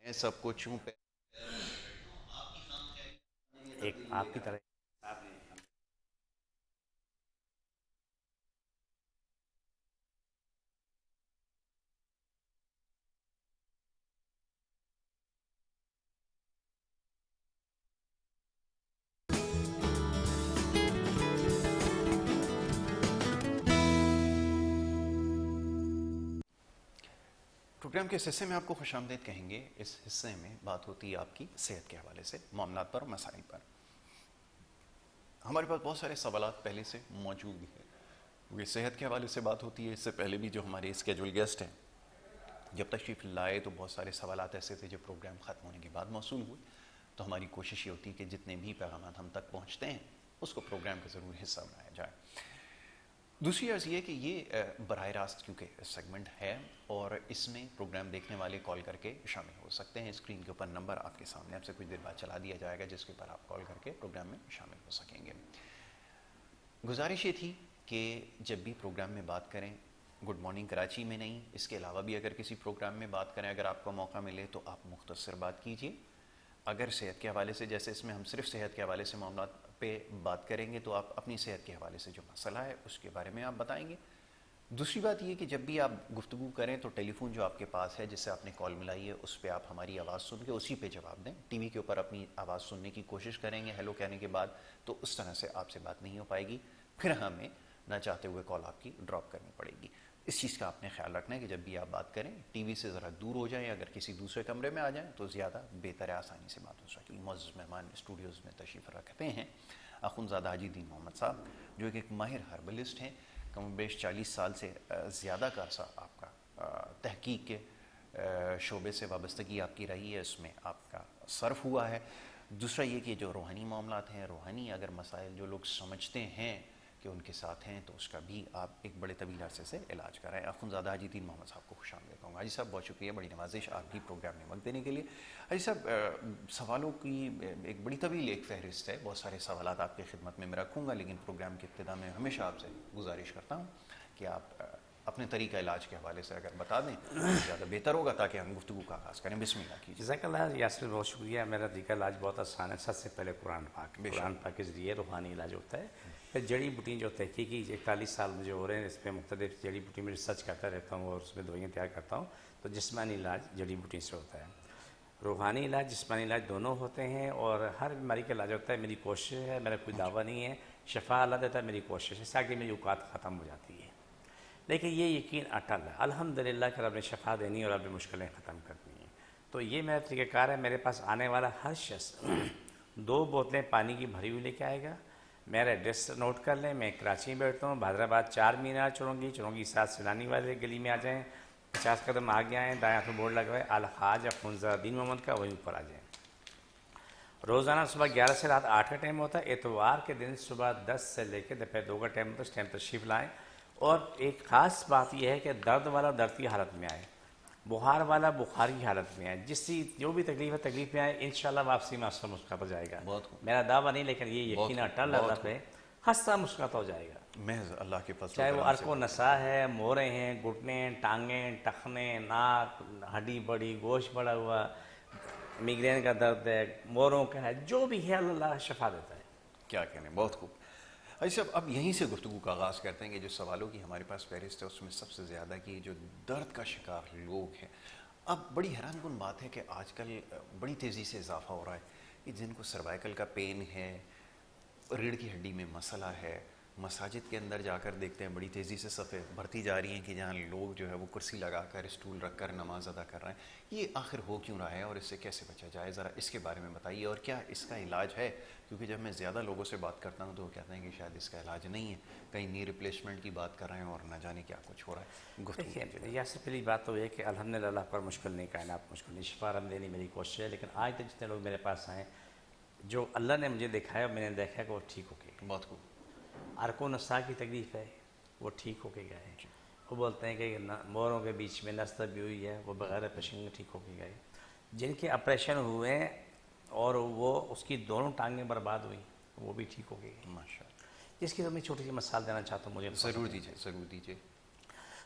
میں سب کو چوں پہ ایک آپ کی طرح پروگرام کے اس حصے میں آپ کو خوش آمدید کہیں گے. اس حصے میں بات ہوتی ہے آپ کی صحت کے حوالے سے، معاملات پر، مسائل پر. ہمارے پاس بہت سارے سوالات پہلے سے موجود ہیں کیونکہ صحت کے حوالے سے بات ہوتی ہے. اس سے پہلے بھی جو ہمارے اسکیجول گیسٹ ہیں جب تشریف لائے تو بہت سارے سوالات ایسے تھے جو پروگرام ختم ہونے کے بعد موصول ہوئے. تو ہماری کوشش یہ ہوتی ہے کہ جتنے بھی پیغامات ہم تک پہنچتے ہیں اس کو پروگرام کا ضرور حصہ بنایا جائے. دوسری عرض یہ کہ یہ براہ راست کیونکہ سیگمنٹ ہے اور اس میں پروگرام دیکھنے والے کال کر کے شامل ہو سکتے ہیں. اسکرین کے اوپر نمبر آپ کے سامنے آپ سے کچھ دیر بعد چلا دیا جائے گا جس کے اوپر آپ کال کر کے پروگرام میں شامل ہو سکیں گے. گزارش یہ تھی کہ جب بھی پروگرام میں بات کریں گڈ مارننگ کراچی میں نہیں، اس کے علاوہ بھی اگر کسی پروگرام میں بات کریں اگر آپ کو موقع ملے تو آپ مختصر بات کیجیے. اگر صحت کے حوالے سے، جیسے اس میں ہم صرف صحت کے حوالے سے معاملات پہ بات کریں گے، تو آپ اپنی صحت کے حوالے سے جو مسئلہ ہے اس کے بارے میں آپ بتائیں گے. دوسری بات یہ کہ جب بھی آپ گفتگو کریں تو ٹیلی فون جو آپ کے پاس ہے جس سے آپ نے کال ملائی ہے اس پہ آپ ہماری آواز سن کے اسی پہ جواب دیں. ٹی وی کے اوپر اپنی آواز سننے کی کوشش کریں گے ہیلو کہنے کے بعد تو اس طرح سے آپ سے بات نہیں ہو پائے گی، پھر ہمیں نہ چاہتے ہوئے کال آپ کی ڈراپ کرنی پڑے گی. اس چیز کا آپ نے خیال رکھنا ہے کہ جب بھی آپ بات کریں ٹی وی سے ذرا دور ہو جائیں، اگر کسی دوسرے کمرے میں آ جائیں تو زیادہ بہتر ہے، آسانی سے بات ہو سکے. معزز مہمان اسٹوڈیوز میں تشریف رکھتے ہیں اخوندزادہ حاجی دین محمد صاحب جو ایک ماہر ہربلسٹ ہیں. کم بیش 40 سال سے زیادہ کا عرصہ آپ کا تحقیق کے شعبے سے وابستگی آپ کی رہی ہے، اس میں آپ کا صرف ہوا ہے. دوسرا یہ کہ جو روحانی معاملات ہیں، روحانی اگر مسائل جو لوگ سمجھتے ہیں کہ ان کے ساتھ ہیں تو اس کا بھی آپ ایک بڑے طویل عرصے سے علاج کر رہے ہیں. اخوندزادہ حاجی دین محمد صاحب کو خوش آمدید کہوں گا. حاجی صاحب بہت شکریہ، بڑی نوازش آپ بھی پروگرام میں وقت دینے کے لیے. حاجی صاحب سوالوں کی ایک بڑی طویل ایک فہرست ہے، بہت سارے سوالات آپ کی خدمت میں رکھوں گا، لیکن پروگرام کی ابتدا میں ہمیشہ آپ سے گزارش کرتا ہوں کہ آپ اپنے طریقہ علاج کے حوالے سے اگر بتا دیں تو زیادہ بہتر ہوگا تاکہ ہم گفتگو کا آغاز کریں. بسم اللہ کیجیے. جزاک اللہ یاسر، بہت شکریہ. میرا طریقہ علاج بہت آسان ہے. سب سے پہلے قرآن پاک، بے قرآن شک. پاک کے ذریعے روحانی علاج ہوتا ہے. پھر جڑی بوٹی جو تحقیقی 41 سال مجھے ہو رہے ہیں، اس پہ مختلف جڑی بوٹی میں ریسرچ کرتا رہتا ہوں اور اس میں دوائیاں تیار کرتا ہوں. تو جسمانی علاج جڑی بوٹی سے ہوتا ہے، روحانی علاج جسمانی علاج دونوں ہوتے ہیں اور ہر بیماری کا علاج ہوتا ہے. میری کوشش ہے، میرا کوئی دعویٰ نہیں ہے، شفا اللہ دیتا ہے، میری کوشش ہے تاکہ میری اوقات ختم ہو جاتی ہے. لیکن یہ یقین اٹل ہے الحمدللہ کہ رب نے شفا دینی اور رب نے مشکلیں ختم کرنی ہیں. تو یہ میرا طریقہ کار ہے. میرے پاس آنے والا ہر شخص 2 بوتلیں پانی کی بھری ہوئی لے کے آئے گا. میرا ایڈریس نوٹ کر لیں، میں کراچی میں بیٹھتا ہوں، حیدرآباد 4 مینار چڑھوں گی ساتھ سیلانی والے گلی میں آ جائیں، 50 قدم آگے آئیں، دائیں ہاتھ میں بورڈ لگا ہے الحاج اخوندزادہ دین محمد کا، وہیں اوپر آ جائیں. روزانہ صبح 11 سے رات 8 کا ٹائم ہوتا ہے. اتوار کے دن صبح 10 سے لے کے دوپہر 2 کا ٹائم ہوتا ہے، اس ٹائم تشریف لائیں. اور ایک خاص بات یہ ہے کہ درد والا درد کی حالت میں آئے، بخار والا بخار کی حالت میں آئے، جو بھی تکلیف ہے تکلیف میں آئے، انشاءاللہ واپسی میں اثر مسکرات ہو جائے گا. بہت خوب، میرا دعویٰ نہیں لیکن یہ بہت یقین خوب، اٹل اللہ بہت پہ، خوب. ہنستا مسکراتا ہو جائے گا. محض اللہ کے فضل و چاہے وہ کرم سے ارک و بات نسا ہے، مورے ہیں، گھٹنے، ٹانگیں، ٹخنے، ناک، ہڈی بڑی، گوشت بڑا ہوا، میگرین کا درد ہے، موروں کا ہے، جو بھی ہے اللہ شفا دیتا ہے. کیا کہنے. بہت خوب. اچھا صاحب اب یہیں سے گفتگو کا آغاز کرتے ہیں کہ جو سوالوں کی ہمارے پاس فہرست ہے اس میں سب سے زیادہ کہ جو درد کا شکار لوگ ہیں. اب بڑی حیران کن بات ہے کہ آج کل بڑی تیزی سے اضافہ ہو رہا ہے کہ جن کو سروائیکل کا پین ہے، ریڑھ کی ہڈی میں مسئلہ ہے، مساجد کے اندر جا کر دیکھتے ہیں بڑی تیزی سے صفیں بڑھتی جا رہی ہیں کہ جہاں لوگ جو ہے وہ کرسی لگا کر اسٹول رکھ کر نماز ادا کر رہے ہیں. یہ آخر ہو کیوں رہا ہے اور اس سے کیسے بچا جائے؟ ذرا اس کے بارے میں بتائیے. اور کیا اس کا علاج ہے؟ کیونکہ جب میں زیادہ لوگوں سے بات کرتا ہوں تو وہ کہتے ہیں کہ شاید اس کا علاج نہیں ہے، کہیں نی ریپلیسمنٹ کی بات کر رہے ہیں اور نہ جانے کیا کچھ ہو رہا ہے. گفتگو دیکھیے کیجیے. یہاں سے پہلی بات تو یہ کہ الحمدللہ اللہ پر مشکل نہیں، کائنات مشکل نہیں، شفا رحم دینی میری کوشش ہے. لیکن آج تک جتنے لوگ میرے پاس آئے جو اللہ نے مجھے دکھایا میں نے دیکھا کہ وہ ٹھیک ہو کے گئے. بہت خوب. ارک و نسا کی تکلیف ہے وہ ٹھیک ہو کے گئے. جی. وہ بولتے ہیں کہ موروں کے بیچ میں نس دبی ہوئی ہے وہ بغیر پیشنگ ٹھیک ہو کے گئے. جن کے آپریشن ہوئے اور وہ اس کی دونوں ٹانگیں برباد ہوئی وہ بھی ٹھیک ہو کے گئے. ماشاء اللہ. جس کی تو میں چھوٹی سی مثال دینا چاہتا ہوں، مجھے ضرور دیجیے، ضرور دیجیے.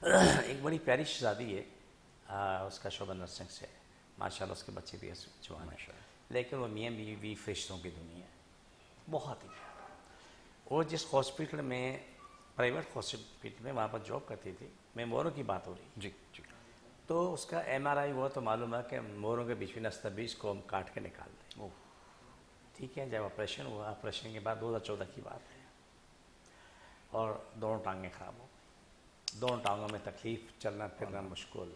ایک بڑی پیاری شہزادی ہے، اس کا شعبہ نرسنگ سے. ماشاءاللہ اس کے بچے بھی جوان ہیں، لیکن وہ میاں بیوی بھی فرشتوں کی دنیا ہے، بہت ہی پیارا۔ وہ جس ہاسپٹل میں، پرائیویٹ ہاسپٹل میں وہاں پر جاب کرتی تھی، میں موروں کی بات ہو رہی، جی جی تو اس کا MRI ہوا تو معلوم ہے کہ موروں کے بیچ میں نستہ بیج کو ہم کاٹ کے نکال دیں۔ اوہ، ٹھیک ہے، جب آپریشن ہوا، آپریشن کے بعد 2014 کی بات ہے، اور دونوں ٹانگیں خراب ہو گئی، دونوں ٹانگوں میں تکلیف، چلنا پھرنا مشکل،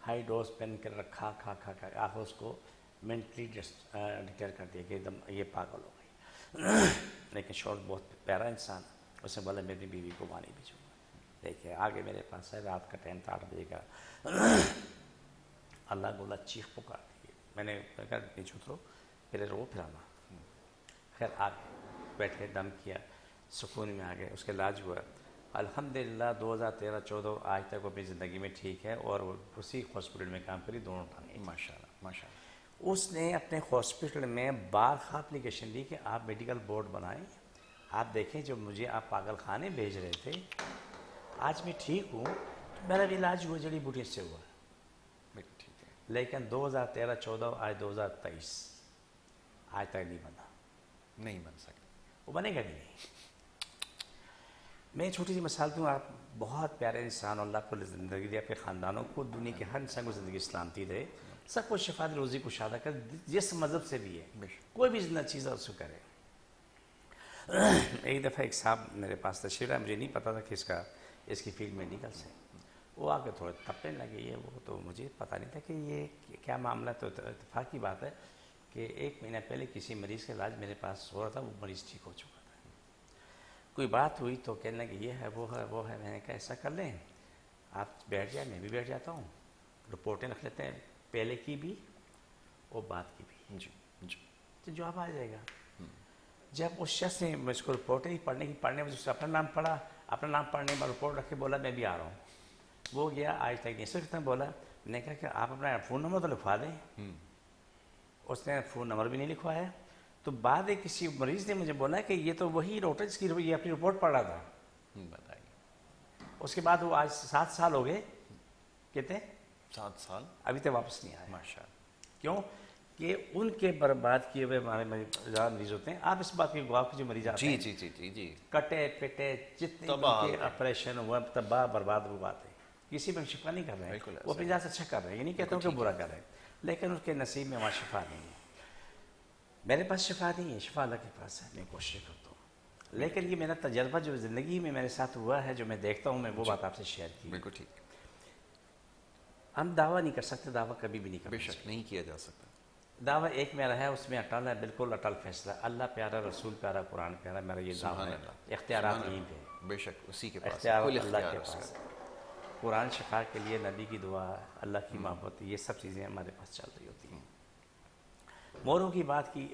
ہائی ڈوز پین کر رکھا، کھا آخر اس کو مینٹلی ڈکلیئر کر دیا کہ ایک دم یہ پاگل ہو گئی۔ لیکن شوہر بہت پیارا انسان، اس نے بولا میری بیوی کو وہاں نہیں بھیجوں گا۔ دیکھیے آگے میرے پاس ہے، رات کا ٹائم تھا 8 بجے کا، اللہ گولا چیخ پکار دی، میں نے کہا نیچے اترو، پھر رو پھر آنا، خیر آگے بیٹھے، دم کیا، سکون میں آ گئے، اس کا علاج ہوا الحمدللہ 2013-14 آج تک وہ اپنی زندگی میں ٹھیک ہے، اور وہ اسی ہاسپٹل میں کام کری، دونوں ٹانگیں۔ ماشاء اللہ ماشاء اللہ۔ اس نے اپنے ہاسپٹل میں بارہا اپلیکیشن دی کہ آپ میڈیکل بورڈ بنائیں، آپ دیکھیں جو مجھے آپ پاگل خانے بھیج رہے تھے، آج میں ٹھیک ہوں، میرا بھی علاج ہوا جڑی بوٹی سے ہوا، ٹھیک ہے، لیکن 2013-14 آج 2023 آج تک نہیں بنا، نہیں بن سکتا۔ وہ بنے گا بھی نہیں۔ میں چھوٹی سی مثال دوں، آپ بہت پیارے انسان، اللہ کو زندگی دے، اپنے خاندانوں کو، دنیا کے ہر انسان کو زندگی سلامتی دے، سب کو شفا دے، روزی کشادہ کر، جس مذہب سے بھی ہے، کوئی بھی زندہ چیز ہے اس کو کرے۔ ایک دفعہ ایک صاحب میرے پاس تشریف آیا، مجھے نہیں پتا تھا کہ اس کی فیلڈ میڈیکل سے، وہ آ کے تھوڑے تپنے لگے، یہ وہ، تو مجھے پتہ نہیں تھا کہ یہ کیا معاملہ، تو اتفاق کی بات ہے کہ 1 مہینہ پہلے کسی مریض کا علاج میرے پاس ہو رہا تھا، وہ مریض ٹھیک ہو چکا تھا، کوئی بات ہوئی تو کہنے لگے یہ ہے وہ ہے وہ ہے، میں نے کہا ایسا کر لیں آپ بیٹھ جائیں، میں بھی بیٹھ جاتا ہوں، رپورٹیں رکھ لیتے ہیں، پہلے کی بھی اور بعد کی بھی، جی جی، تو جواب آ جائے گا۔ جب اس شخص نے مجھ کو رپورٹیں پڑھنے میں سے اپنا نام پڑھا، اپنا نام پڑھنے میں رپورٹ رکھ کے بولا میں بھی آ رہا ہوں، وہ گیا، آج تک نہیں صرف بولا، میں نے کہا کہ آپ اپنا فون نمبر تو لکھوا دیں، اس نے فون نمبر بھی نہیں لکھوایا، تو بعد ایک کسی مریض نے مجھے بولا کہ یہ تو وہی ڈاکٹر جس کی یہ اپنی رپورٹ پڑھ رہا تھا، بتائیے، اس کے بعد وہ آج 7 سال ہو گئے، کہتے 7 سال ابھی تک واپس نہیں آیا، ماشاء اللہ۔ کیوں کہ ان کے برباد کیے ہوئے ہمارے مریض ہوتے ہیں، آپ اس بات کی گواہ جو مریض آتے ہیں، جی جی جی جی، کٹے پٹے جتنے ان کے آپریشن ہوئے، تباہ برباد وہ آتے ہیں، کسی میں شفا نہیں کر رہے ہیں، وہ اپنی ذات سے اچھا کر رہے ہیں، یہ نہیں کہتا ہوں کہ برا کر رہے ہیں، لیکن اس کے نصیب میں وہاں شفا نہیں ہے، میرے پاس شفا نہیں ہے، شفا اللہ کے پاس ہے، میں کوشش کرتا ہوں، لیکن یہ میرا تجربہ جو زندگی میں میرے ساتھ ہوا ہے، جو میں دیکھتا ہوں، میں وہ بات آپ سے شیئر کی۔ بالکل ٹھیک، ہم دعویٰ نہیں کر سکتے، دعویٰ کبھی بھی نہیں کر بے شک نہیں کیا جا سکتا، دعویٰ ایک میرا ہے، اس میں اٹل ہے، بالکل اٹل فیصلہ، اللہ پیارا، رسول پیارا، قرآن پیارا، میرا یہ دعویٰ ہے، اختیارات یہیں پہ، بے شک اسی کے پاس اختیارات کل اللہ کے اختیار پاس، قرآن شفا کے لیے، نبی کی دعا، اللہ کی محبت، یہ سب چیزیں ہمارے پاس چل رہی ہوتی ہیں۔ موروں کی بات کی،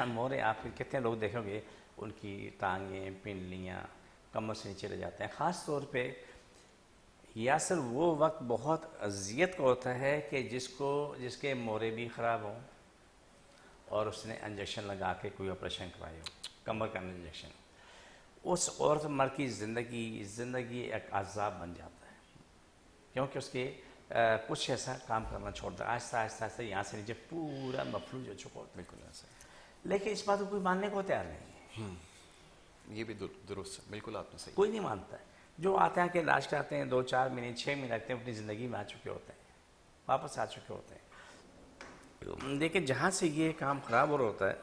مورے آپ کتنے لوگ دیکھو گے ان کی ٹانگیں، پنڈلیاں کمر سے نیچے لے جاتے ہیں، خاص طور پہ یاسر وہ وقت بہت اذیت کا ہوتا ہے کہ جس کے مورے بھی خراب ہوں اور اس نے انجیکشن لگا کے کوئی آپریشن کرائے ہو، کمر کا انجیکشن، اس عورت مرد کی زندگی ایک عذاب بن جاتا ہے، کیونکہ اس کے کچھ ایسا کام کرنا چھوڑتا ہے، آہستہ آہستہ آہستہ یہاں سے نیچے پورا مفلوج ہو چکا ہوتا ہے، بالکل ایسا، لیکن اس بات کو کوئی ماننے کو تیار نہیں ہے، یہ بھی درست ہے، بالکل آپ نے صحیح، کوئی نہیں مانتا ہے، جو آتے ہیں کہ علاج کراتے ہیں 2-4 مہینے 6 مہینے لگتے ہیں، اپنی زندگی میں آ چکے ہوتے ہیں، واپس آ چکے ہوتے ہیں، لیکن جہاں سے یہ کام خراب ہو رہا ہوتا ہے،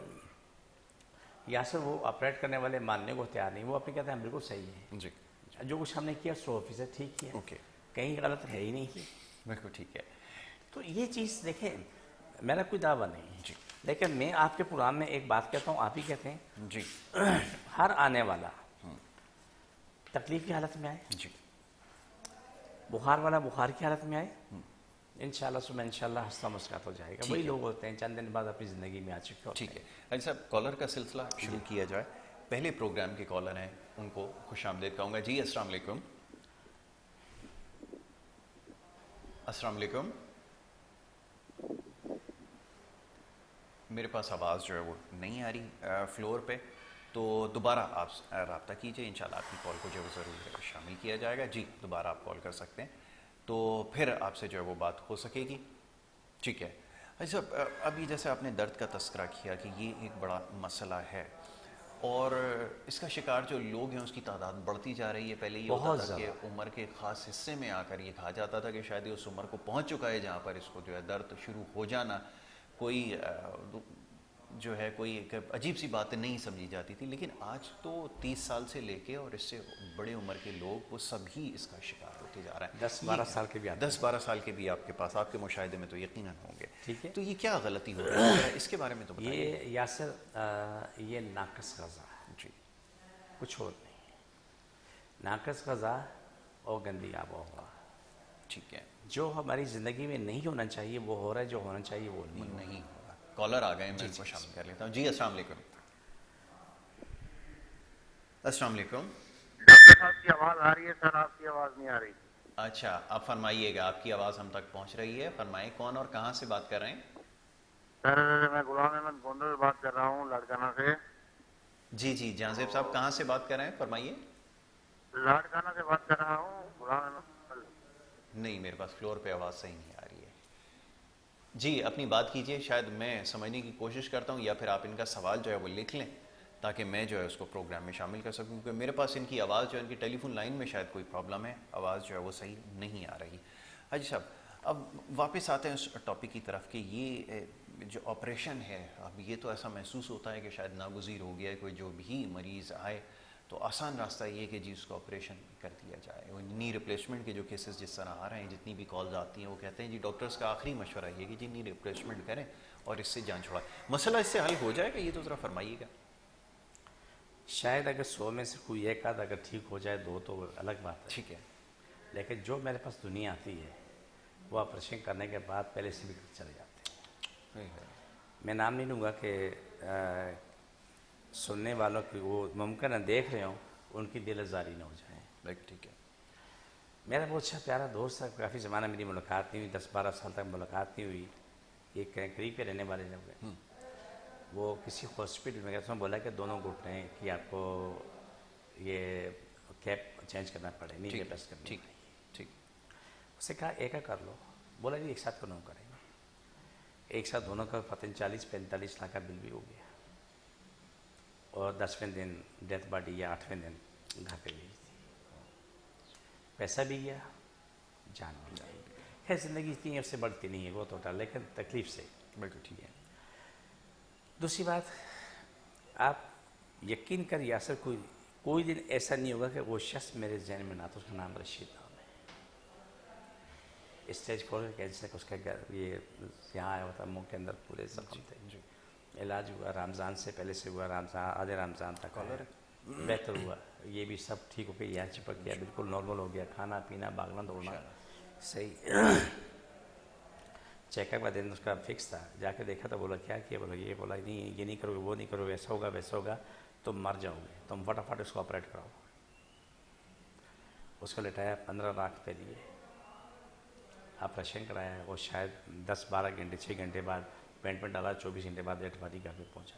یاسر وہ آپریٹ کرنے والے ماننے کو تیار نہیں، وہ اپنے کہتے ہیں بالکل صحیح ہے، جی، جو کچھ ہم نے کیا 100% ٹھیک کیا، اوکے، کہیں غلط ہے ہی نہیں، بالکل ٹھیک ہے، تو یہ چیز دیکھیں، میرا کوئی دعویٰ نہیں، جی لیکن میں آپ کے پروگرام میں ایک بات کہتا ہوں، آپ ہی کہتے ہیں، جی ہر آنے والا تکلیف کی حالت میں آئے، جی، بخار والا بخار کی حالت میں آئے، انشاءاللہ صبح انشاءاللہ ہنستا مسکرات ہو جائے گا، وہی لوگ ہوتے ہیں چند دن بعد اپنی زندگی میں آ چکے ہوتے ہیں۔ ٹھیک ہے، حاجی صاحب کالر کا سلسلہ شروع کیا جائے، پہلے پروگرام کے کالر ہیں ان کو خوش آمدید کہوں گا۔ جی السلام علیکم، السلام علیکم، میرے پاس آواز جو ہے وہ نہیں آ رہی فلور پہ، تو دوبارہ آپ رابطہ کیجئے، انشاءاللہ آپ کی کال کو جو ہے ضرور شامل کیا جائے گا۔ جی دوبارہ آپ کال کر سکتے ہیں، تو پھر آپ سے جو ہے وہ بات ہو سکے گی، ٹھیک ہے۔ اچھا، ابھی جیسے آپ نے درد کا تذکرہ کیا کہ یہ ایک بڑا مسئلہ ہے اور اس کا شکار جو لوگ ہیں اس کی تعداد بڑھتی جا رہی ہے. پہلے یہ ہوتا بہت تھا کہ زیادہ. عمر کے خاص حصے میں آ کر یہ کہا جاتا تھا کہ شاید یہ اس عمر کو پہنچ چکا ہے جہاں پر اس کو جو ہے درد شروع ہو جانا کوئی جو ہے کوئی ایک عجیب سی بات نہیں سمجھی جاتی تھی. لیکن آج تو 30 سال سے لے کے اور اس سے بڑے عمر کے لوگ وہ سبھی اس کا شکار ہوتے جا رہے ہیں. 10-12 سال کے بھی آتے ہیں. 10-12 سال کے بھی آپ کے پاس، آپ کے مشاہدے میں تو یقیناً ہوں گے. ٹھیک ہے. تو یہ کیا غلطی ہو رہی ہے اس کے بارے میں تو بتائیے. یہ یاسر یہ ناقص غذا ہے، جی، کچھ اور نہیں. ناقص غذا اور گندی آب و ہوا، ٹھیک ہے، جو ہماری زندگی میں نہیں ہونا چاہیے وہ ہو رہا ہے، جو ہونا چاہیے وہ نہیں ہو رہا. نہیں ہوگا. کالر آ گئے، میں ان کو شامل کر لیتا ہوں. جی السلام علیکم. السلام علیکم. ڈاکٹر صاحب کی آواز آ رہی ہے سر، آپ کی آواز نہیں آ رہی. اچھا، آپ فرمائیے گا، آپ کی آواز ہم تک پہنچ رہی ہے. فرمائیں کون اور کہاں سے بات کر رہے ہیں؟ سر میں غلام احمد گوندر سے بات کر رہا ہوں، لاڑکانہ سے. جی جی، جہانزیب صاحب کہاں سے بات کر رہے ہیں؟ فرمائیے. لاڑکانہ سے بات کر رہا ہوں، غلام احمد. نہیں، میرے پاس فلور پہ آواز صحیح نہیں آ رہی ہے. جی اپنی بات کیجئے، شاید میں سمجھنے کی کوشش کرتا ہوں یا پھر آپ ان کا سوال جو ہے وہ لکھ لیں تاکہ میں جو ہے اس کو پروگرام میں شامل کر سکوں، کیونکہ میرے پاس ان کی آواز جو ہے ان کی ٹیلی فون لائن میں شاید کوئی پرابلم ہے، آواز جو ہے وہ صحیح نہیں آ رہی. حاجی صاحب اب واپس آتے ہیں اس ٹاپک کی طرف کہ یہ جو آپریشن ہے، اب یہ تو ایسا محسوس ہوتا ہے کہ شاید ناگزیر ہو گیا ہے. کوئی جو بھی مریض آئے تو آسان راستہ یہ کہ جی اس کو آپریشن کر دیا جائے. وہ نی ریپلیسمنٹ کے جو کیسز جس طرح آ رہے ہیں، جتنی بھی کالز آتی ہیں، وہ کہتے ہیں جی ڈاکٹرز کا آخری مشورہ یہ کہ جی نی ریپلیسمنٹ کریں اور اس سے جان چھوڑائیں. مسئلہ اس سے حل ہو جائے گا؟ یہ تو ذرا فرمائیے گا. شاید اگر 100 میں سے کوئی ایک آدھ اگر ٹھیک ہو جائے، 2 تو الگ بات ہے. ٹھیک ہے. لیکن جو میرے پاس دنیا آتی ہے وہ آپریشن کرنے کے بعد پہلے سے بھی چلے جاتے ہیں. میں نام نہیں لوں گا کہ سننے والوں کی وہ ممکن ہے دیکھ رہے ہوں، ان کی دل آزاری نہ ہو جائے. ٹھیک ہے. میرا بہت اچھا پیارا دوست ہے، کافی زمانہ میری ملاقات نہیں ہوئی، 10-12 سال تک ملاقات نہیں ہوئی. ایک قریب کے رہنے والے لوگ ہیں. وہ کسی ہاسپٹل میں گیا، اس میں بولا کہ دونوں گھٹنے کی آپ کو یہ کیپ چینج کرنا پڑے، نہیں ریپلیس کرنی ٹھیک پڑے. ٹھیک. اسے کہا ایک کر لو. بولا جی ایک ساتھ کیوں کریں گے؟ ایک ساتھ دونوں کا پتن 40-45 لاکھ کا بل بھی ہو گیا اور 10ویں دن ڈیتھ باڈی یا 8ویں دن گھر پہ بھیج دی. پیسہ بھی گیا، جان بھی گئی. ہے زندگی اتنی اس سے بڑھتی نہیں ہے، وہ تو ہوتا، لیکن تکلیف سے. بالکل ٹھیک ہے. دوسری بات، آپ یقین کر یاسر کوئی دن ایسا نہیں ہوگا کہ وہ شخص میرے ذہن میں نہ تو اس کا نام رشید نام ہے. اسٹیج کھول کے کینسر اس کا یہ یہاں آیا ہوتا، منہ کے اندر پورے زخم تھے. علاج ہوا، رمضان سے پہلے سے ہوا، رمضان آدھے رمضان تک کالر بہتر ہوا. یہ بھی سب ٹھیک ہو گیا، یہاں چپک گیا، بالکل نارمل ہو گیا. کھانا پینا، بھاگنا دوڑنا صحیح. چیک اپ کا دن اس کا فکس تھا. جا کے دیکھا تو بولا کیا کیا؟ بولا یہ. بولا نہیں یہ نہیں کرو گے، وہ نہیں کرو گے، ایسا ہوگا ویسا ہوگا، تم مر جاؤ گے، تم فٹافٹ اس کو آپریٹ کراؤ. اس کو لٹایا، 15 لاکھ پہ لیے، آپریشن کرایا. وہ شاید 10-12 گھنٹے 6 گھنٹے بعد پینٹ میں ڈالا، 24 گھنٹے بعد ڈیتھ باڈی گھر پہ پہنچا.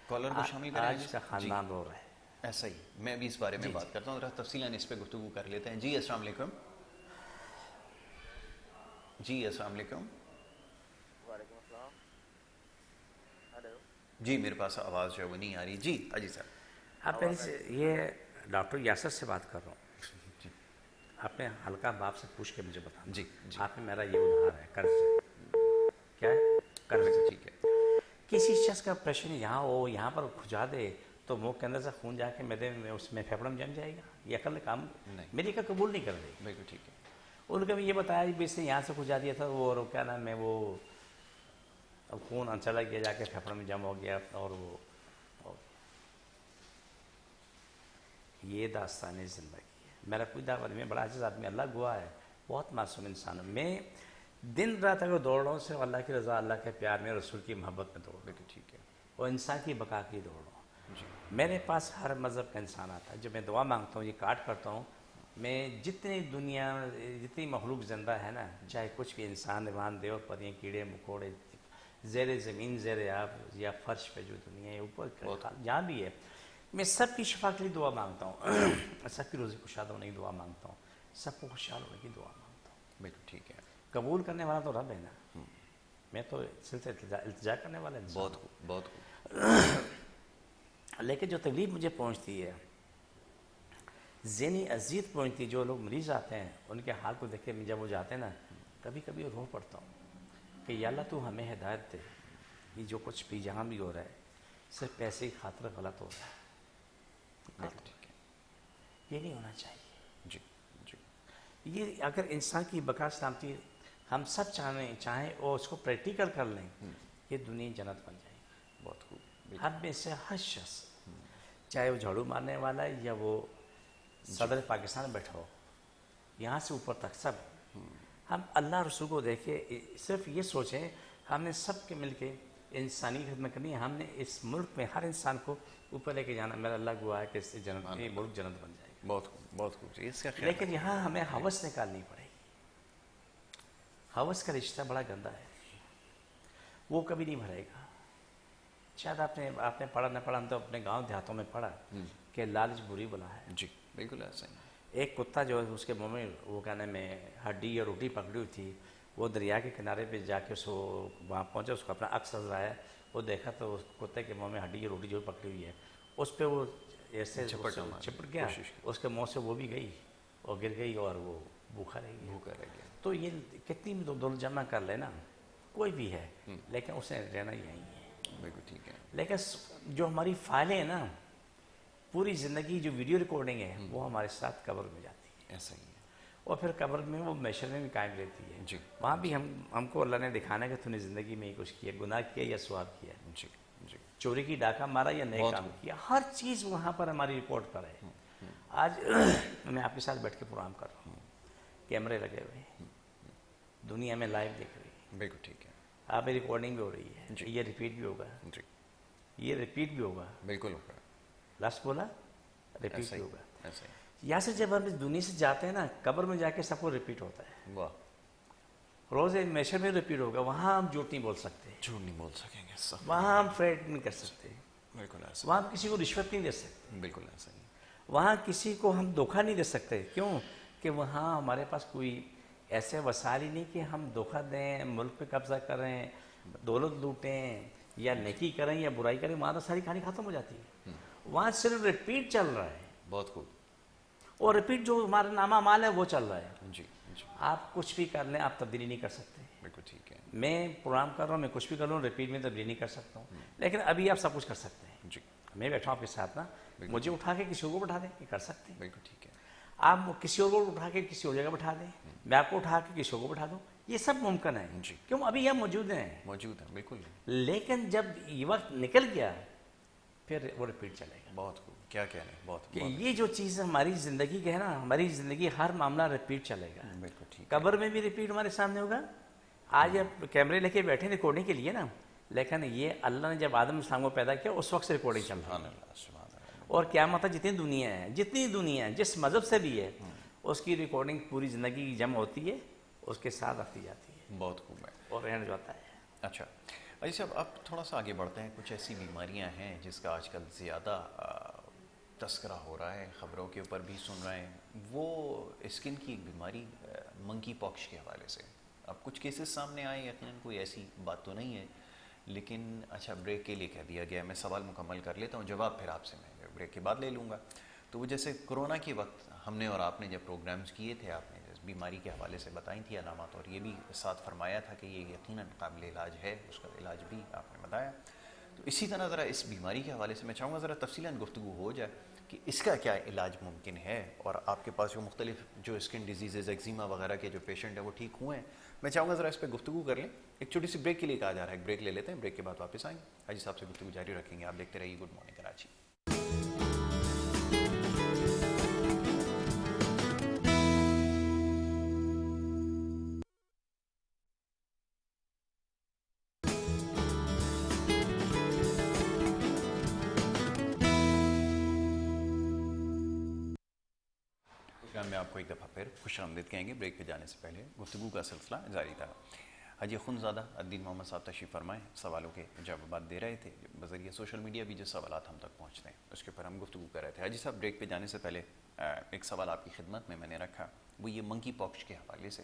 کالر کو شامل کریں. آج کا خاندان رو رہا ہے. ایسا ہی میں بھی اس بارے میں بات کرتا ہوں، ذرا تفصیلاً اس پہ گفتگو کر لیتے ہیں. جی السلام علیکم. جی السلام علیکم. وعلیکم السلام. ہیلو. جی میرے پاس آواز جو ہے وہ نہیں آ رہی. جی اجی صاحب. آپ پہلے سے یہ ڈاکٹر یاسر سے بات کر رہا ہوں. جی آپ نے ہلکا باپ سے پوچھ کے مجھے بتانا. جی جی. آپ نے میرا یہ ادھار ہے، قرض. کیا ہے؟ قرض. ٹھیک ہے. کسی شخص کا آپریشن یہاں ہو، یہاں پر کھجا دے تو منہ کے اندر سے خون جا کے میرے میں اس میں پھیپھڑا میں جم جائے گا. یہ عقل کام نہیں. میری کا قبول نہیں کر رہی. بالکل ٹھیک ہے. ان کو بھی یہ بتایا کہ اس نے یہاں سے کھجا دیا تھا، وہ کیا نام ہے، وہ خون چلا گیا، جا کے پھیپھڑا میں جم ہو گیا اور وہ ہو گیا. یہ داستان زندگی ہے. میرا کوئی دعویٰ نہیں، میں بڑا عاجز آدمی، اللہ گواہ ہے، بہت معصوم انسان ہوں. میں دن رات اگر دوڑ رہا ہوں صرف اللہ کی رضا، اللہ کے پیار میں، رسول کی محبت میں دوڑ رہا ہوں. بالکل ٹھیک ہے. اور انسان کی بقا کی دوڑ رہا ہوں. جی. میرے پاس ہر مذہب کا انسان آتا ہے. جب میں دعا مانگتا ہوں، یہ کاٹ کرتا ہوں، میں جتنی دنیا جتنی مخلوق زندہ ہے نا، چاہے کچھ بھی انسان، روان دیو پریں، کیڑے مکوڑے، زیر زمین، زیر آب یا فرش پہ جو دنیا ہے اوپر جہاں بھی ہے، میں سب کی شفا کے لیے دعا مانگتا ہوں. سب کی روزی کشادہ ہونے کی دعا مانگتا ہوں، سب کو خوشحال ہونے کی دعا مانگتا ہوں. بالکل ٹھیک ہے. قبول کرنے والا تو رب ہے نا. میں تو سلسلہ التجا کرنے والا انسان بہت خوب، بہت خوب. لیکن جو تکلیف مجھے پہنچتی ہے، ذہنی اذیت پہنچتی ہے، جو لوگ مریض آتے ہیں ان کے حال کو دیکھ کے جب وہ جاتے ہیں نا، کبھی کبھی رو پڑتا ہوں کہ یا اللہ تو ہمیں ہدایت دے، یہ جو کچھ بھی جہاں بھی ہو رہا ہے صرف پیسے کی خاطر غلط ہو رہا ہے، بالکل ٹھیک ہے. یہ نہیں ہونا چاہیے. جی جی. یہ اگر انسان کی بقا سلامتی ہم سب چاہیں اور اس کو پریکٹیکل کر لیں، یہ دنیا جنت بن جائے گی. بہت خوب. ہم میں سے ہر شخص، چاہے وہ جھاڑو مارنے والا ہے یا وہ صدر پاکستان میں بیٹھا ہو، یہاں سے اوپر تک سب ہم اللہ رسول کو دیکھ کے صرف یہ سوچیں ہم نے سب کے مل کے انسانی خدمت کرنی ہے. ہم نے اس ملک میں ہر انسان کو اوپر لے کے جانا. میرا اللہ گواہ ہے کہ اس سے جنت یہ ملک جنت بن جائے گا. بہت خوب، بہت خوب. اس کا خیال لیکن یہاں ہمیں ہوس نکالنی پڑے گی. ہوس کا رشتہ بڑا گندا ہے، وہ کبھی نہیں بھرے گا. شاید آپ نے پڑھا نہ پڑھا، ہم تو اپنے گاؤں دیہاتوں میں پڑھا کہ لالچ بری بلا ہے. جی بالکل ایسا ہی. ایک کتا جو ہے اس کے منہ میں وہ کہنے میں ہڈی یا روٹی پکڑی ہوئی تھی، وہ دریا کے کنارے پہ جا کے اس کو وہاں پہنچا، اس کو اپنا عکس نظر آیا، وہ دیکھا تو اس کتے کے منہ میں ہڈی یا روٹی جو پکڑی ہوئی ہے اس پہ وہ ایسے چپٹ گیا، اس کے منہ سے وہ بھی گئی اور گر گئی اور وہ بھوکا رہ گیا. تو یہ کتنی بھی دل جمع کر لینا کوئی بھی ہے، لیکن اسے رہنا یہیں ہے. بالکل ٹھیک ہے. لیکن جو ہماری فائلیں ہیں نا، پوری زندگی جو ویڈیو ریکارڈنگ ہے وہ ہمارے ساتھ قبر میں جاتی ہے. ایسا ہی ہے. اور پھر قبر میں وہ محشر میں بھی قائم رہتی ہے. جی. وہاں بھی ہم کو اللہ نے دکھانا ہے کہ تو نے زندگی میں کچھ کیا، گناہ کیا یا ثواب کیا، جی جی. چوری کی ڈاکہ مارا یا نیک کام کیا، ہر چیز وہاں پر ہماری رپورٹ پر ہے. آج میں آپ کے ساتھ بیٹھ کے پروگرام کر رہا ہوں، کیمرے لگے ہوئے ہیں، دنیا میں لائیو دیکھ رہی ہے. بالکل ٹھیک ہے. آپ کی ریکارڈنگ بھی ہو رہی ہے. یہ ریپیٹ بھی ہوگا. جی. یہ ریپیٹ بھی ہوگا. بالکل ہوگا. لاسٹ بولا ریپیٹ بھی ہوگا. ایسا ہی. یہاں سے جب ہم اس دنیا سے جاتے ہیں نا، قبر میں جا کے سب کو ریپیٹ ہوتا ہے. واہ. روز محشر میں ریپیٹ ہوگا. وہاں ہم جھوٹ نہیں بول سکتے، جھوٹ نہیں بول سکیں گے. وہاں ہم فریڈ نہیں کر سکتے، بالکل ایسا. وہاں ہم کسی کو رشوت نہیں دے سکتے، بالکل ایسا ہی. وہاں کسی کو ہم دھوکہ نہیں دے سکتے. کیوں کہ وہاں ہمارے پاس کوئی ایسے وسائل ہی نہیں کہ ہم دھوکہ دیں، ملک پہ قبضہ کریں، دولت لوٹیں یا نیکی کریں یا برائی کریں. وہاں تو ساری کہانی ختم ہو جاتی ہے. وہاں صرف ریپیٹ چل رہا ہے. بہت خوب. اور ریپیٹ جو ہمارا نامہ مال ہے وہ چل رہا ہے. جی جی. آپ کچھ بھی کر لیں، آپ تبدیلی نہیں کر سکتے. بالکل ٹھیک ہے. میں پروگرام کر رہا ہوں، میں کچھ بھی کر رہا ہوں، ریپیٹ میں تبدیلی نہیں کر سکتا ہوں. لیکن ابھی آپ سب کچھ کر سکتے ہیں. جی. میں بیٹھا ہوں آپ کے ساتھ نا، مجھے اٹھا کے کسی اور کو بٹھا دیں، یہ کر سکتے ہیں. بالکل ٹھیک ہے. آپ کسی اور کو اٹھا کے کسی اور جگہ بٹھا دیں، میں آپ کو اٹھا کے کسی اور کو بٹھا دوں، یہ سب ممکن ہے. جی. کیوں ابھی یہ موجود ہیں. موجود ہے. بالکل. لیکن جب یہ وقت نکل گیا پھر وہ ریپیٹ چلے گا. بہت خوب. کیا کہنے. بہت کہ یہ جو چیز ہماری زندگی کے ہے نا، ہماری زندگی ہر معاملہ ریپیٹ چلے گا. بالکل ٹھیک. قبر میں بھی ریپیٹ ہمارے سامنے ہوگا. آج آپ کیمرے لے کے بیٹھے ریکارڈنگ کے لیے نا، لیکن یہ اللہ نے جب آدم السلام کو پیدا کیا اس وقت سے ریکارڈنگ چل رہی ہے. اور قیامت تک جتنی دنیا ہے جس مذہب سے بھی ہے، اس کی ریکارڈنگ پوری زندگی کی جمع ہوتی ہے، اس کے ساتھ رکھی جاتی ہے. بہت خوب ہے. اور رہنا جاتا ہے. اچھا بھائی صاحب، اب تھوڑا سا آگے بڑھتے ہیں. کچھ ایسی بیماریاں ہیں جس کا آج کل زیادہ تذکرہ ہو رہا ہے، خبروں کے اوپر بھی سن رہے ہیں. وہ اسکن کی ایک بیماری منکی پاکس کے حوالے سے اب کچھ کیسز سامنے آئے. یقیناً کوئی ایسی بات تو نہیں ہے، لیکن اچھا بریک کے لیے کہہ دیا گیا. میں سوال مکمل کر لیتا ہوں، جواب پھر آپ سے میں بریک کے بعد لے لوں گا. تو وہ جیسے کرونا کے وقت ہم نے اور آپ نے جب پروگرامز کیے تھے، آپ نے اس بیماری کے حوالے سے بتائی تھی علامات، اور یہ بھی ساتھ فرمایا تھا کہ یہ یقیناً قابل علاج ہے، اس کا علاج بھی آپ نے بتایا. تو اسی طرح ذرا اس بیماری کے حوالے سے میں چاہوں گا ذرا تفصیلاً گفتگو ہو جائے کہ اس کا کیا علاج ممکن ہے، اور آپ کے پاس جو مختلف جو اسکن ڈیزیزز ایگزیما وغیرہ کے جو پیشنٹ ہیں وہ ٹھیک ہوئے ہیں. میں چاہوں گا ذرا اس پہ گفتگو کر لیں. ایک چھوٹی سی بریک کے لیے کہا جا رہا ہے، ایک بریک لے لیتے ہیں، بریک کے بعد واپس آئیں گے. حاجی صاحب سے گفتگو جاری رکھیں گے. آپ دیکھتے رہیے گڈ مارننگ کراچی. میں آپ کو ایک دفعہ پھر خوش آمدید کہیں گے. بریک پہ جانے سے پہلے گفتگو کا سلسلہ جاری تھا. حاجی خنزادہ الدین محمد صاحب تشریف فرمائیں. سوالوں کے جوابات دے رہے تھے بذریعہ سوشل میڈیا بھی جو سوالات ہم تک پہنچتے ہیں اس کے اوپر ہم گفتگو کر رہے تھے. حاجی صاحب بریک پہ جانے سے پہلے ایک سوال آپ کی خدمت میں نے رکھا، وہ یہ منکی پاکس کے حوالے سے.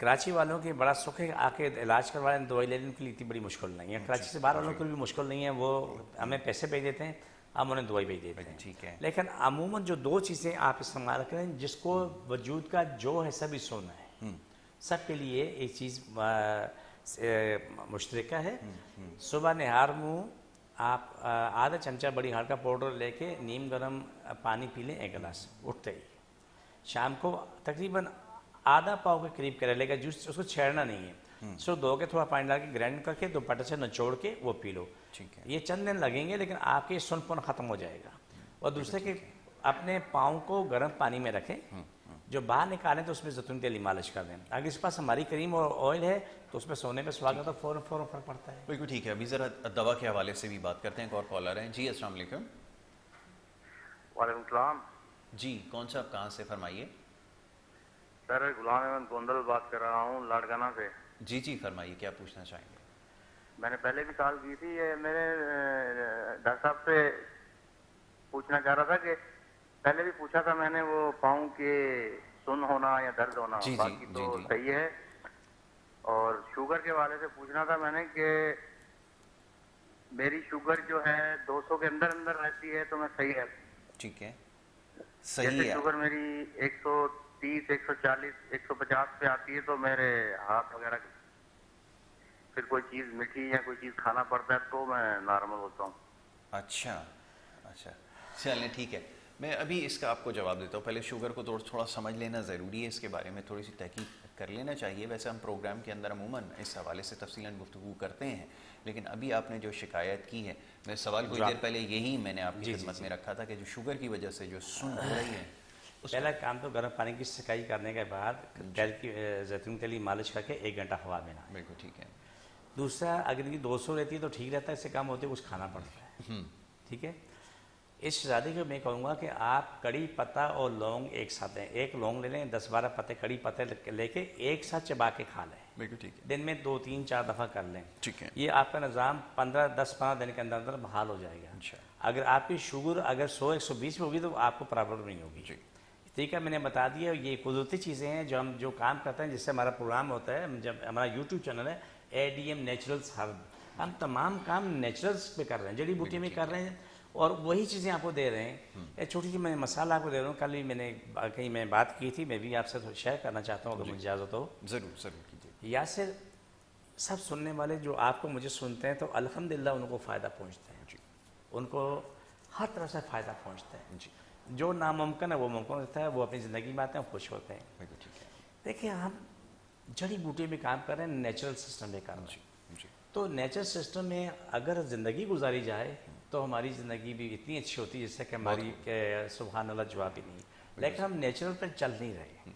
کراچی والوں کے بڑا سکھ ہے آ کے علاج کروا لیں, دوائی لینے کے لیے اتنی بڑی مشکل نہیں ہے. کراچی سے باہر والوں کو بھی مشکل نہیں ہے, وہ ہمیں پیسے بھیج دیتے ہیں, ہم انہیں دوائی بھیج دیتے ہیں. ٹھیک ہے. لیکن عموماً جو دو چیزیں آپ استعمال کریں, جس کو وجود کا جو ہے سبھی سونا ہے, سب کے لیے ایک چیز مشترکہ ہے. صبح نہار منہ آپ آدھا چمچہ بڑی ہار کا پاؤڈر لے کے نیم گرم پانی پی لیں 1 گلاس اٹھتے ہی. شام کو تقریباً آدھا پاؤ کے قریب کرے لے گا جوس, اس کو چھیڑنا نہیں ہے. سو دھو کے تھوڑا پانی ڈال کے گرائنڈ کر کے دوپٹے سے نچوڑ کے وہ پی لو. یہ چند دن لگیں گے لیکن آپ کے سن پن ختم ہو جائے گا. اور دوسرے کہ اپنے پاؤں کو گرم پانی میں رکھیں, جو باہر نکالیں تو اس میں زیتون تیل مالش کر دیں. اگر اس پاس ہماری کریم اور آئل ہے تو اس میں سونے پہ سواگا تو فوراً فرق پڑتا ہے. بالکل ٹھیک ہے. ابھی ذرا دوا کے حوالے سے بھی بات کرتے ہیں. ایک اور کالر ہیں. جی السلام علیکم. وعلیکم السلام. جی کون صاحب کہاں سے, فرمائیے. سر غلام احمد گوندل بات کر رہا ہوں لاڑکانہ سے. جی جی فرمائیے, کیا پوچھنا چاہیں گے. میں نے پہلے بھی کال کی تھی. میرے ڈاکٹر صاحب سے پوچھنا چاہ رہا تھا کہ پہلے بھی پوچھا تھا میں نے, وہ پاؤں کے سن ہونا یا درد ہونا, باقی تو صحیح ہے. اور شوگر کے حوالے سے پوچھنا تھا میں نے کہ میری شوگر جو ہے 200 کے اندر اندر رہتی ہے تو میں صحیح ہے. ٹھیک ہے, صحیح ہے. شوگر میری 130 140 150 پہ آتی ہے تو میرے ہاتھ وغیرہ پھر کوئی چیز میٹھی یا کوئی چیز کھانا پڑتا ہے تو میں نارمل ہوتا ہوں. اچھا اچھا, چلیں ٹھیک ہے. میں ابھی اس کا آپ کو جواب دیتا ہوں. پہلے شوگر کو تھوڑا سمجھ لینا ضروری ہے, اس کے بارے میں تھوڑی سی تحقیق کر لینا چاہیے. ویسے ہم پروگرام کے اندر عموماً اس حوالے سے تفصیلاً گفتگو کرتے ہیں, لیکن ابھی آپ نے جو شکایت کی ہے, میں سوال کچھ دیر پہلے یہی میں نے آپ کی خدمت میں رکھا تھا کہ جو شوگر کی وجہ سے جو سن ہو رہی ہے, پہلا کام تو گرم پانی کی سکائی کرنے کے بعد تیل کی زیتون تیل مالش کر کے 1 گھنٹہ ہوا میں نہ. بالکل ٹھیک ہے. دوسرا اگر یہ 200 رہتی ہے تو ٹھیک رہتا ہے, اس سے کم ہوتے کچھ کھانا پڑتا ہے. ٹھیک ہے. اس شہزادی کو میں کہوں گا کہ آپ کڑی پتہ اور لونگ ایک ساتھ لیں. 1 لونگ لے لیں, 10-12 پتے کڑی پتے لے کے ایک ساتھ چبا کے کھا لیں. بالکل ٹھیک ہے. دن میں 2-3-4 دفعہ کر لیں. ٹھیک ہے. یہ آپ کا نظام 10-15 دن کے اندر اندر بحال ہو جائے گا. اگر آپ کی شوگر اگر 100-120 میں ہوگی تو آپ کو پرابلم نہیں ہوگی. ٹھیک ہے, میں نے بتا دیا. یہ قدرتی چیزیں ہیں جو کام کرتے ہیں, جس سے ہمارا پروگرام ہوتا ہے. جب ہمارا یوٹیوب چینل ہے ADM نیچرلز ہرب, ہم تمام کام نیچرلز پہ کر رہے ہیں, جڑی بوٹی میں کر رہے ہیں, اور وہی چیزیں آپ کو دے رہے ہیں. ایک چھوٹی سی میں مسئلہ آپ کو دے رہا ہوں. کل بھی میں نے کہیں میں بات کی تھی, میں بھی آپ سے شیئر کرنا چاہتا ہوں اگر مجھے اجازت ہو. ضرور ضرور کیجیے. یاسر, سب سننے والے جو آپ کو مجھے سنتے ہیں تو الحمدللہ ان کو فائدہ پہنچتا ہے. ان کو ہر طرح سے فائدہ پہنچتا ہے. جو ناممکن ہے وہ ممکن ہوتا ہے. وہ اپنی زندگی میں آتے ہیں, خوش ہوتے ہیں. دیکھیں, ہم جڑی بوٹی میں کام کر رہے ہیں, نیچرل سسٹم میں کام رہے ہیں. تو نیچرل سسٹم میں اگر زندگی گزاری جائے تو ہماری زندگی بھی اتنی اچھی ہوتی ہے جس سے کہ ہماری سبحان اللہ جواب ہی نہیں. لیکن ہم نیچرل پہ چل نہیں رہے,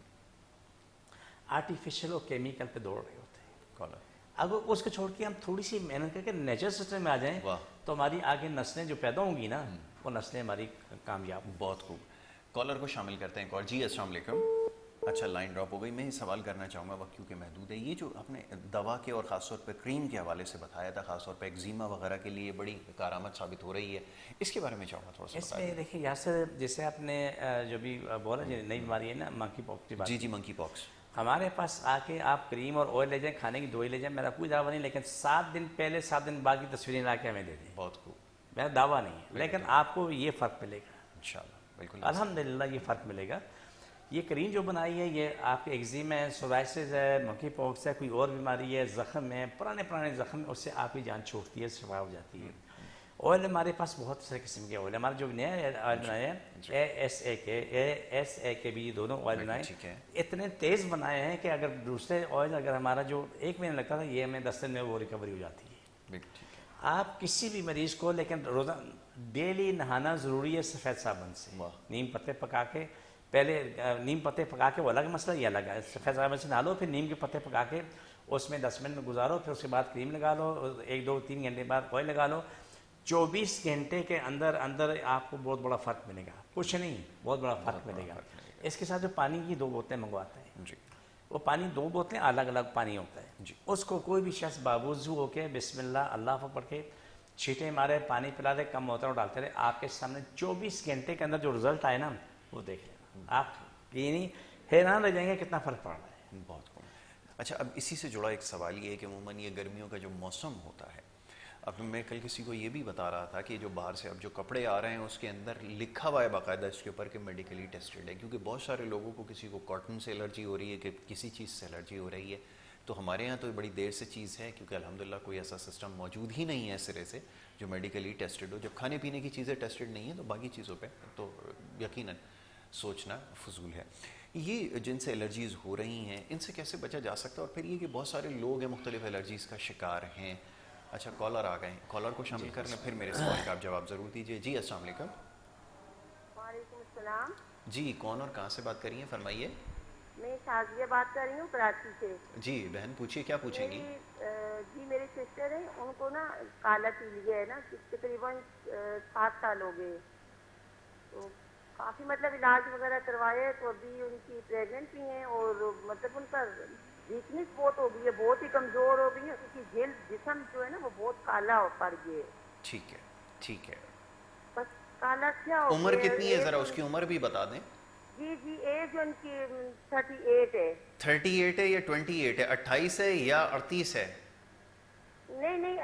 آرٹیفیشل اور کیمیکل پہ دوڑ رہے ہوتے ہیں. اگر اس کو چھوڑ کے ہم تھوڑی سی محنت کر کے نیچرل سسٹم میں آ جائیں تو ہماری آگے نسلیں جو پیدا ہوں گی نا, وہ نسلیں ہماری کامیاب. بہت خوب. کالر کو شامل کرتے ہیں. کال. جی السلام علیکم. اچھا, لائن ڈراپ ہو گئی. میں سوال کرنا چاہوں گا, وقت کیونکہ محدود ہے. یہ جو آپ نے دوا کے اور خاص طور پہ کریم کے حوالے سے بتایا تھا, خاص طور پہ ایگزیما وغیرہ کے لیے بڑی کارآمد ثابت ہو رہی ہے, اس کے بارے میں چاہوں گا تھوڑا سا. اس میں دیکھیے یاسر, جیسے آپ نے جو بھی بولا نئی بیماری ہے نا منکی پاکس کی بات. جی منکی پاکس. ہمارے پاس آ کے آپ کریم اور آئل لے جائیں, کھانے کی دوائی لے جائیں, میرا کوئی دعویٰ نہیں, لیکن 7 دن پہلے 7 دن بعد کی تصویریں لا کے ہمیں دے دیں. بہت خوب. میرا دعویٰ نہیں ہے, لیکن آپ کو یہ فرق ملے گا انشاءاللہ. بالکل الحمدللہ یہ فرق ملے گا. یہ کریم جو بنائی ہے یہ آپ کے ایگزیم ہے, سورائسس ہے, منکی پاکس ہے, کوئی اور بیماری ہے, زخم ہے, پرانے زخم, اس سے آپ کی جان چھوٹتی ہے, شفا ہو جاتی ہے. آئل ہمارے پاس بہت سارے قسم کے آئل. ہمارا جو نیا آئل بنایا ہے ASA بھی, دونوں آئل بنائے اتنے تیز بنائے ہیں کہ اگر دوسرے آئل اگر ہمارا جو 1 مہینہ لگتا تھا, یہ ہمیں 10 دن میں وہ ریکوری ہو جاتی ہے. آپ کسی بھی مریض کو, لیکن روزانہ ڈیلی نہانا ضروری ہے سفید صابن سے. نیم پتے پکا کے, پہلے نیم پتے پکا کے وہ الگ مسئلہ, یہ الگ ہے. سفید صابن سے نہا لو, پھر نیم کے پتے پکا کے اس میں 10 منٹ میں گزارو, پھر اس کے بعد کریم لگا لو, 1-2-3 گھنٹے بعد آئل لگا لو. 24 گھنٹے کے اندر آپ کو بہت بڑا فرق ملے گا. کچھ نہیں, بہت بڑا فرق ملے گا. اس کے ساتھ جو پانی کی 2 بوتلیں منگواتے ہیں, وہ پانی 2 بوتلیں الگ الگ پانی ہوتا ہے. اس کو کوئی بھی شخص باوضو ہو کے بسم اللہ اللہ پڑھ کے چھینٹے مارے, پانی پلا دے, کم ہوتا ہے وہ ڈالتے رہے. آپ کے سامنے 24 گھنٹے کے اندر جو رزلٹ آئے نا, وہ دیکھ لینا. آپ یہ نہیں حیران رہ جائیں گے کتنا فرق پڑ رہا ہے. بہت خوب. اچھا اب اسی سے جڑا ایک سوال یہ ہے کہ عموماً یہ گرمیوں کا جو موسم ہوتا ہے، اب میں کل کسی کو یہ بھی بتا رہا تھا کہ جو باہر سے اب جو کپڑے آ رہے ہیں اس کے اندر لکھا ہوا ہے باقاعدہ اس کے اوپر کہ میڈیکلی ٹیسٹڈ ہے، کیونکہ بہت سارے لوگوں کو کسی کو کاٹن سے الرجی ہو رہی ہے کہ کسی چیز سے الرجی ہو رہی ہے. تو ہمارے یہاں تو بڑی دیر سے چیز ہے کیونکہ الحمدللہ کوئی ایسا سسٹم موجود ہی نہیں ہے سرے سے جو میڈیکلی ٹیسٹڈ ہو. جب کھانے پینے کی چیزیں ٹیسٹڈ نہیں ہیں تو باقی چیزوں پہ تو یقیناً سوچنا فضول ہے. یہ جن سے الرجیز ہو رہی ہیں ان سے کیسے بچا جا سکتا ہے؟ اور پھر یہ کہ بہت سارے لوگ ہیں مختلف الرجیز کا شکار ہیں. اچھا کالر آ گئے ہیں، کالر کو شامل کر لیں پھر میرے سوال کا آپ جواب ضرور دیجیے. جی السلام علیکم. وعلیکم السلام. جی کون اور کہاں سے بات کر رہی ہیں؟ فرمائیے. میں شازیہ بات کر رہی ہوں کراچی سے. جی بہن پوچھیے کیا پوچھیں گی؟ جی میری سسٹر ہے، ان کو نا کالا تیلیا ہے نا، تقریباً 7 سال ہو گئے. تو کافی مطلب علاج وغیرہ کروائے تو ابھی ان کی پریگننٹ بھی ہیں اور مطلب ان کا ویکنیس بہت ہو گئی ہے، بہت ہی کمزور ہو گئی ہے. ان کی جلد جسم جو ہے نا وہ بہت کالا پڑ گیا ہے. ٹھیک ہے ٹھیک ہے. بس کالا کیا ہو عمر گیا کتنی ہے ذرا اس کی عمر بھی بتا دیں. جی ایج ان کی 38 ہے. 38 ہے یا 28 ہے؟ 28 ہے یا 38 ہے؟ نہیں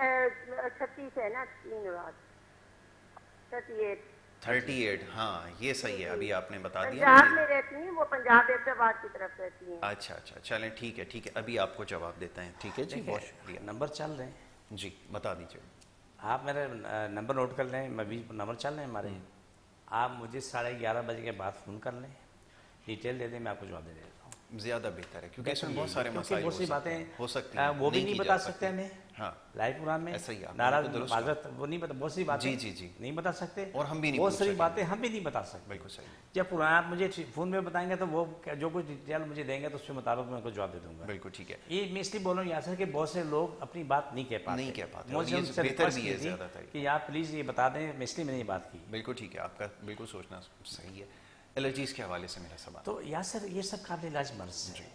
36 ہے نا، 3 رات 38. 38 ہاں یہ صحیح ہے. ابھی آپ نے بتا دیا پنجاب میں رہتی ہیں وہ، پنجاب حیدرآباد کی طرف رہتی ہیں. اچھا چلیں ٹھیک ہے ابھی آپ کو جواب دیتے ہیں. ٹھیک ہے جی بہت شکریہ. نمبر چل رہے ہیں جی بتا دیجیے. آپ میرا نمبر نوٹ کر لیں، میں بھی نمبر چل رہے ہیں ہمارے. آپ مجھے 11:30 بجے کے بعد فون کر لیں، ڈیٹیل دے دیں، میں آپ کو جواب دے دیتا ہوں. زیادہ بہتر ہے کیونکہ اس میں بہت سارے مسائل بہت سی باتیں ہو سکتی ہیں وہ بھی نہیں بتا سکتے ہمیں. ہاں لائیو پروگرام میں ناراض معذرت وہ نہیں بتا، بہت سی باتیں جی نہیں بتا سکتے اور ہم بھی نہیں بہت ساری باتیں ہم بھی نہیں بتا سکتے. بالکل صحیح. جب پرانا آپ مجھے فون میں بتائیں گے تو وہ جو کچھ ڈیٹیل مجھے دیں گے تو اس کے مطابق میں ان کو جواب دے دوں گا. بالکل ٹھیک ہے. یہ میں اس لیے بول رہا ہوں یہاں سے کہ بہت سے لوگ اپنی بات نہیں کہہ پاتے. مجھے ان سے ریکویسٹ کی تھی کہ آپ پلیز یہ بتا دیں، میں اس لیے میں نے یہ بات کی. بالکل ٹھیک ہے، آپ کا بالکل سوچنا صحیح ہے. الرجیز کے حوالے سے میرا سوال. تو یاسر یہ سب قابل علاج مرض ہے.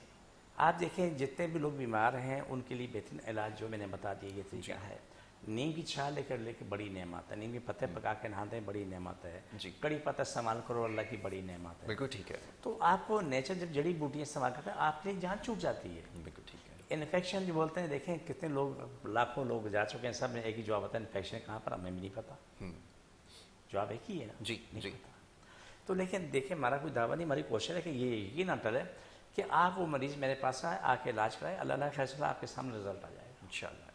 آپ دیکھیں جتنے بھی لوگ بیمار ہیں ان کے لیے بہترین علاج جو میں نے بتا دیا یہ طریقہ ہے. نیم کی چھال لے کے بڑی نعمت ہے. نیم کے پتے پکا کے نہاتے ہیں، بڑی نعمت ہے. کڑی پتہ استعمال کرو، اللہ کی بڑی نعمت ہے. بالکل ٹھیک ہے. تو آپ کو نیچر جب جڑی بوٹیاں استعمال کرتے ہیں آپ کی جان چھوٹ جاتی ہے. بالکل ٹھیک ہے. انفیکشن جو بولتے ہیں، دیکھیں کتنے لوگ لاکھوں لوگ جا چکے ہیں، سب نے ایک ہی جواب ہوتا ہے انفیکشن کہاں پر ہمیں بھی نہیں پتا. جواب ایک ہی ہے نا. جی. تو لیکن دیکھیں ہمارا کوئی دعویٰ نہیں، ہماری کوشش ہے کہ یہ نہ ٹلے کہ آپ وہ مریض میرے پاس آئے، آ کے علاج کرائے، اللہ فیصلہ آپ کے سامنے رزلٹ آ جائے گا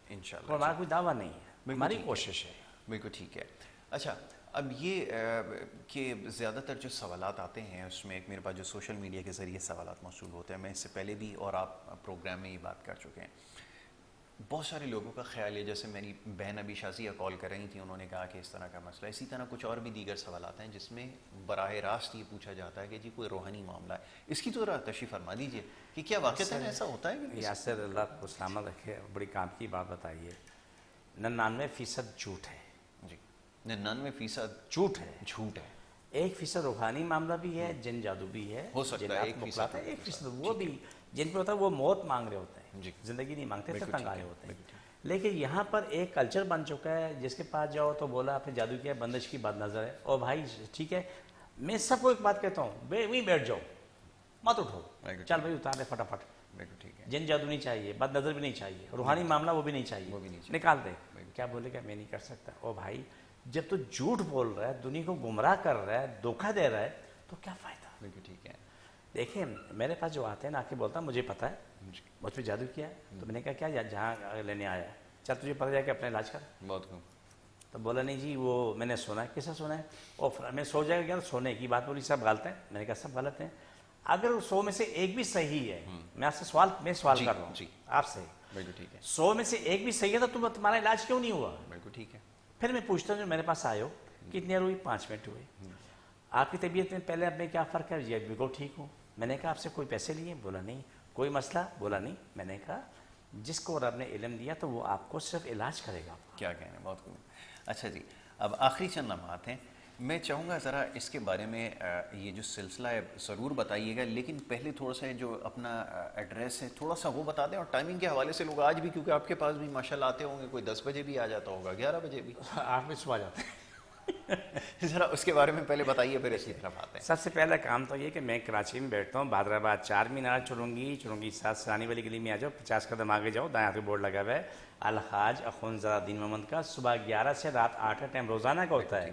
انشاءاللہ. ہمارا کوئی دعویٰ نہیں ہے، ہماری کوشش ہے. بالکل ٹھیک ہے. اچھا اب یہ کہ زیادہ تر جو سوالات آتے ہیں اس میں ایک میرے پاس جو سوشل میڈیا کے ذریعے سوالات موصول ہوتے ہیں، میں اس سے پہلے بھی اور آپ پروگرام میں یہ بات کر چکے ہیں. بہت سارے لوگوں کا خیال ہے، جیسے میری بہن ابھی شازیہ کال کر رہی تھی، انہوں نے کہا کہ اس طرح کا مسئلہ. اسی طرح کچھ اور بھی دیگر سوالات ہیں جس میں براہ راست یہ پوچھا جاتا ہے کہ جی کوئی روحانی معاملہ ہے. اس کی تو ذرا تشریح فرما دیجیے کہ کیا واقعتاً ایسا ہوتا ہے؟ یاسر اللہ کو سلامت رکھے، بڑی کام کی بات بتائیے. 99% جھوٹ ہے. جی 99% جھوٹ ہے. 1% روحانی معاملہ بھی ہے، جن جادو بھی ہے، ہو سکتا ہے 1% وہ بھی جن پہ ہوتا ہے وہ موت مانگ رہے ہوتے ہیں، زندگی نہیں مانگتے، پھر تنگ آئے ہوتے ہیں. لیکن یہاں پر ایک کلچر بن چکا ہے، جس کے پاس جاؤ تو بولا آپ نے جادو کیا، بندش کی بد نظر ہے. اور بھائی ٹھیک ہے، میں سب کو ایک بات کہتا ہوں، وہیں بیٹھ جاؤ، مت اٹھو، چل بھائی اتار لے فٹافٹ. جن جادو نہیں چاہیے، بد نظر بھی نہیں چاہیے، روحانی معاملہ وہ بھی نہیں چاہیے، نکال دے. کیا بولے گا میں نہیں کر سکتا. او بھائی جب تو جھوٹ بول رہا ہے، دنیا کو گمراہ کر رہا ہے، دھوکہ دے رہا ہے، تو کیا فائدہ. بالکل ٹھیک ہے. دیکھیں میرے پاس جو آتے ہیں نا، آ کے بولتا مجھے پتا ہے مجھ پہ جادو کیا ہے. تو میں نے کہا کیا جہاں لینے آیا ہے، چل تجھے پتا جائے کہ اپنا علاج کر. بہت خوب. تو بولا نہیں جی وہ میں نے سنا ہے. کیسا سنا ہے؟ اور میں سو جائے گا کیا؟ سونے کی بات بولی سب غلط ہیں. میں نے کہا سب غلط ہیں. اگر 100 میں سے ایک بھی صحیح ہے، میں آپ سے سوال کر رہا ہوں آپ سے، 100 میں سے ایک بھی صحیح ہے تو تمہارا علاج کیوں نہیں ہوا؟ بالکل ٹھیک ہے. پھر میں پوچھتا ہوں جو میرے پاس آئے ہو کتنی دیر ہوئی؟ 5 منٹ ہوئے. آپ کی طبیعت میں پہلے اب میں کیا فرق ہے؟ یہ بالکل ٹھیک ہوں. میں نے کہا آپ سے کوئی پیسے لیے؟ بولا نہیں. کوئی مسئلہ؟ بولا نہیں. میں نے کہا جس کو رب نے علم دیا تو وہ آپ کو صرف علاج کرے گا. کیا کہنا ہے، بہت خوب. اچھا جی اب آخری چند لمحات ہیں، میں چاہوں گا ذرا اس کے بارے میں یہ جو سلسلہ ہے ضرور بتائیے گا، لیکن پہلے تھوڑا سا جو اپنا ایڈریس ہے تھوڑا سا وہ بتا دیں. اور ٹائمنگ کے حوالے سے لوگ آج بھی، کیونکہ آپ کے پاس بھی ماشاءاللہ آتے ہوں گے، کوئی 10 بجے بھی آ جاتا ہوگا، 11 بجے بھی. 8 بجے صبح جاتے ہیں. ذرا اس کے بارے میں پہلے بتائیے پھر اسی طرف آتے ہیں. سب سے پہلا کام تو یہ کہ میں کراچی میں بیٹھتا ہوں, بہادرآباد 4 مینار چڑھوں گی ساتھ سرانی والی گلی میں آ جاؤ, 50 قدم آگے جاؤ, دائیں ہاتھ بورڈ لگا ہوا ہے الحاج اخوندزادہ الدین محمد کا, صبح 11 سے رات 8 کا ٹائم روزانہ کا ہوتا ہے.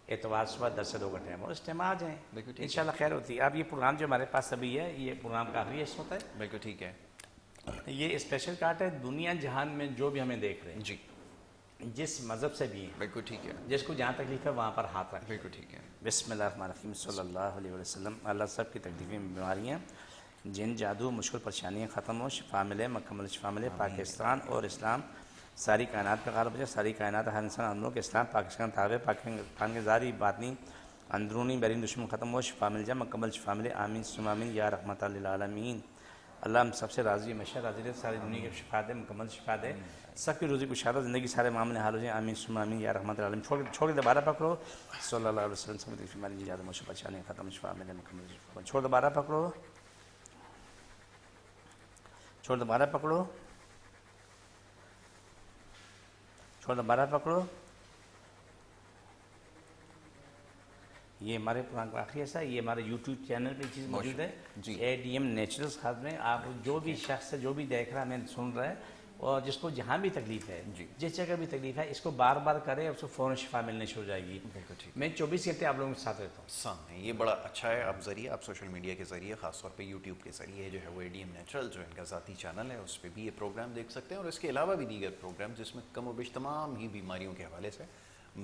اتوار صبح 10 سے 2 کا ٹائم, اور اس ٹائم آ جائیں انشاءاللہ خیر ہوتی ہے. اب یہ پروگرام جو ہمارے پاس ابھی ہے, یہ پروگرام کافی اچھا ہوتا ہے. بالکل ٹھیک ہے. یہ اسپیشل کارٹ ہے دنیا جہان میں جو بھی ہمیں دیکھ رہے ہیں, جی جس مذہب سے بھی ہیں, بالکل ٹھیک ہے. جس کو جہاں تکلیف ہے وہاں پر ہاتھ رکھیں. بالکل ٹھیک ہے. بسم اللہ الرحمن الرحیم صلی اللہ علیہ وسلم. اللہ سب کی تکلیفیں بیماریاں جن جادو مشکل پریشانیاں ختم ہو, شفا ملے, مکمل شفا ملے. پاکستان اور اسلام ساری کائنات پہ غالب ہو جائے. ساری کائنات ہر انسان اندروں کے اسلام پاکستان تابع, پاکستان کے ظاہری باطنی اندرونی بیرونی دشمن ختم ہو, شفا مل جائے, مکمل شفا ملے. آمین ثم آمین یا رحمت للعالمین. اللہ ہم سب سے راضی, ہمیشہ راضی رہے, ساری دنیا کے شفا دے, مکمل شفا دے, سب کی روزی کشادہ, زندگی سارے معاملے حل ہو جائیں. آمین ثم آمین یا رحمت للعالمین. چھوڑ کے دوبارہ پکڑو صلی اللہ علیہ وسلم. سب کی بیماری جادو مشکل پریشانی ختم, شفا ملے, مکمل شفا. چھوڑ دوبارہ پکڑو, چھوڑ دوبارہ پکڑو, چھوڑ دوبارہ پکڑو. یہ ہمارے پروگرام کا آخری ایسا, یہ ہمارے یوٹیوب چینل پہ چیز موجود ہے, ADM نیچرلز خاص میں. آپ جو بھی شخص ہے, جو بھی دیکھ رہا ہے, ہمیں سن رہا ہے, اور جس کو جہاں بھی تکلیف ہے, جس جگہ بھی تکلیف ہے, اس کو بار بار کرے, اس کو فوراً شفا ملنے شروع ہو جائے گی. میں 24 گھنٹے آپ لوگوں کے ساتھ رہتا ہوں. سامنے یہ بڑا اچھا ہے. آپ ذریعہ, آپ سوشل میڈیا کے ذریعے, خاص طور پہ یوٹیوب کے ذریعے جو ہے وہ ADM نیچرل جو ان کا ذاتی چینل ہے, اس پہ بھی یہ پروگرام دیکھ سکتے ہیں. اور اس کے علاوہ بھی دیگر پروگرام جس میں کم و بیش تمام ہی بیماریوں کے حوالے سے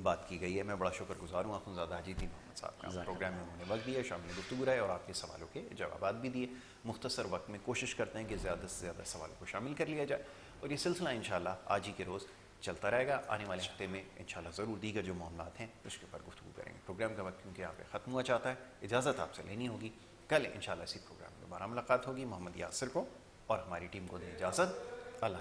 بات کی گئی ہے. میں بڑا شکر گزار ہوں اخوندزادہ حاجی الدین محمد صاحب کا. پروگرام میں انہوں نے وقت دیا, شامل گفتگو رہے, اور آپ کے سوالوں کے جوابات بھی دیے. مختصر وقت میں کوشش کرتے ہیں کہ زیادہ سے زیادہ سوالوں کو شامل کر لیا جائے, اور یہ سلسلہ انشاءاللہ آج ہی کے روز چلتا رہے گا. آنے والے ہفتے میں انشاءاللہ ضرور دیگر جو معاملات ہیں اس کے اوپر گفتگو کریں گے. پروگرام کا وقت کیونکہ یہاں پہ ختم ہوا چاہتا ہے, اجازت آپ سے لینی ہوگی. کل انشاءاللہ اسی پروگرام میں دوبارہ ملاقات ہوگی. محمد یاسر کو اور ہماری ٹیم کو دیں اجازت. اللہ